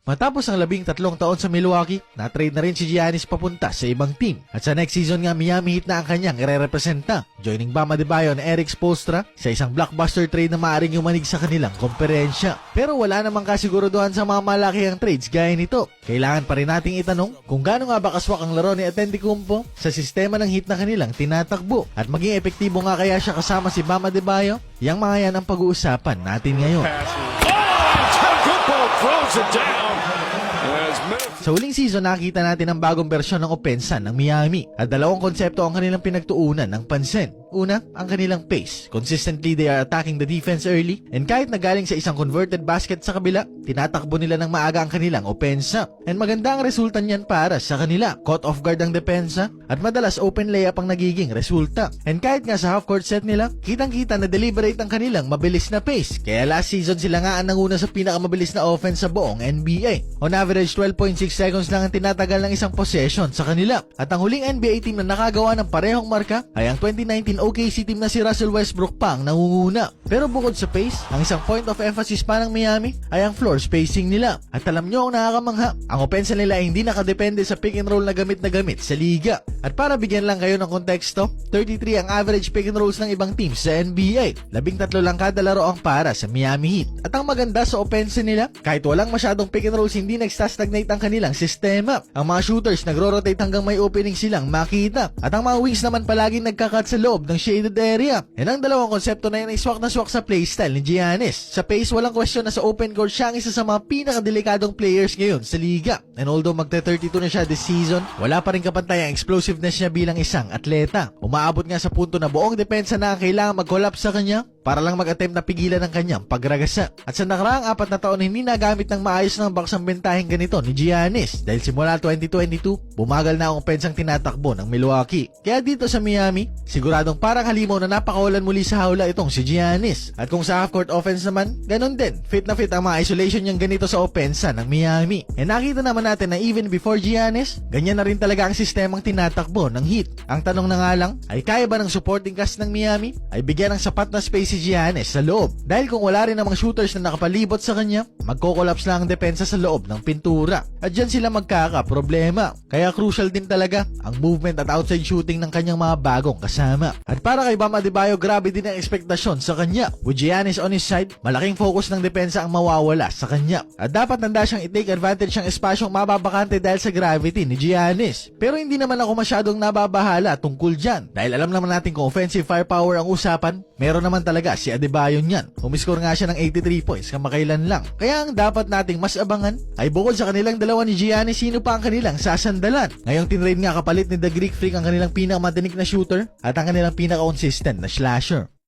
Matapos ang 13 taon sa Milwaukee, na-trade na rin si Giannis papunta sa ibang team. At sa next season nga Miami Heat na ang kanyang ire-representa, joining Bam Adebayo and Eric Spoelstra sa isang blockbuster trade na maaaring yumanig sa kanilang komperensya. Pero wala namang kasiguraduhan sa mga malakihang trades gaya nito. Kailangan pa rin nating itanong kung gaano nga ba kaswak ang laro ni Antetokounmpo sa sistema ng Heat na kanilang tinatakbo. At maging epektibo nga kaya siya kasama si Bam Adebayo? Yang mga yan ang pag-uusapan natin ngayon. Throws it down. Sa huling season, nakita natin ang bagong bersyon ng opensa ng Miami at dalawang konsepto ang kanilang pinagtuunan ng pansin. Una, ang kanilang pace. Consistently, they are attacking the defense early and kahit nagaling sa isang converted basket sa kabila, tinatakbo nila ng maaga ang kanilang opensa. And maganda ang resulta niyan para sa kanila. Caught off guard ang depensa at madalas open layup ang nagiging resulta. And kahit nga sa half-court set nila, kitang-kita na deliberate ang kanilang mabilis na pace. Kaya last season sila nga ang nanguna sa pinakamabilis na offense sa buong NBA. On average, 12.6 seconds lang ang tinatagal ng isang possession sa kanila. At ang huling NBA team na nakagawa ng parehong marka ay ang 2019 OKC team na si Russell Westbrook pa ang nangunguna. Pero bukod sa pace, ang isang point of emphasis pa ng Miami ay ang floor spacing nila. At alam nyo ang nakakamangha, ang opensa nila ay hindi nakadepende sa pick and roll na gamit sa liga. At para bigyan lang kayo ng konteksto, 33 ang average pick and rolls ng ibang teams sa NBA. 13 lang kada laro ang para sa Miami Heat. At ang maganda sa opensa nila, kahit walang masyadong pick and rolls, hindi nagstastagnate ang kanilang sistema. Ang mga shooters nagro-rotate hanggang may opening silang makita. At ang mga wings naman palaging nagkakat sa loob ng shaded area. Yan ang dalawang konsepto na yan ay swak na swak sa playstyle ni Giannis. Sa pace, walang question na sa open court siya ang isa sa mga pinakadelikadong players ngayon sa liga. And although magte-32 na siya this season, wala pa rin kapantay ang explosiveness niya bilang isang atleta. Umaabot nga sa punto na buong depensa na ang kailangan mag-collapse sa kanya para lang mag-attempt na pigilan ang kanyang pagragasa. At sa nakaraang 4 na taon, hindi nagamit ng maayos ng Bucks ang bentaheng ganito ni Giannis. Dahil simula 2022, bumagal na ang opensang tinatakbo ng Milwaukee. Kaya dito sa Miami, siguradong parang halimaw na napakawalan muli sa hawla itong si Giannis. At kung sa half-court offense naman, ganun din. Fit na fit ang mga isolation niyang ganito sa opensa ng Miami. E nakita naman natin na even before Giannis, ganyan na rin talaga ang sistemang tinatakbo ng Heat. Ang tanong na nga lang, ay kaya ba ng supporting cast ng Miami ay bigyan ng sapat na space si Giannis sa loob? Dahil kung wala rin namang shooters na nakapalibot sa kanya, magko-collapse lang ang depensa sa loob ng pintura. At dyan sila magkaka-problema. Kaya crucial din talaga ang movement at outside shooting ng kanyang mga bagong kasama. At para kay Bam Adebayo, grabe din ang ekspektasyon sa kanya. With Giannis on his side, malaking focus ng depensa ang mawawala sa kanya. At dapat nanda siyang i-take advantage ng espasyong mababakante dahil sa gravity ni Giannis. Pero hindi naman ako masyadong nababahala tungkol dyan. Dahil alam naman natin kung offensive firepower ang usapan, meron naman talaga si Adebayo niyan. Umiscore nga siya ng 83 points kamakailan lang. Kaya ang dapat nating mas abangan ay bukod sa kanilang dalawa ni Giannis, sino pa ang kanilang sasandalan. Ngayong tinrade nga kapalit ni The Greek Freak ang kanilang pinakamatinik na shooter at ang kanilang pinaka-consistent na slasher.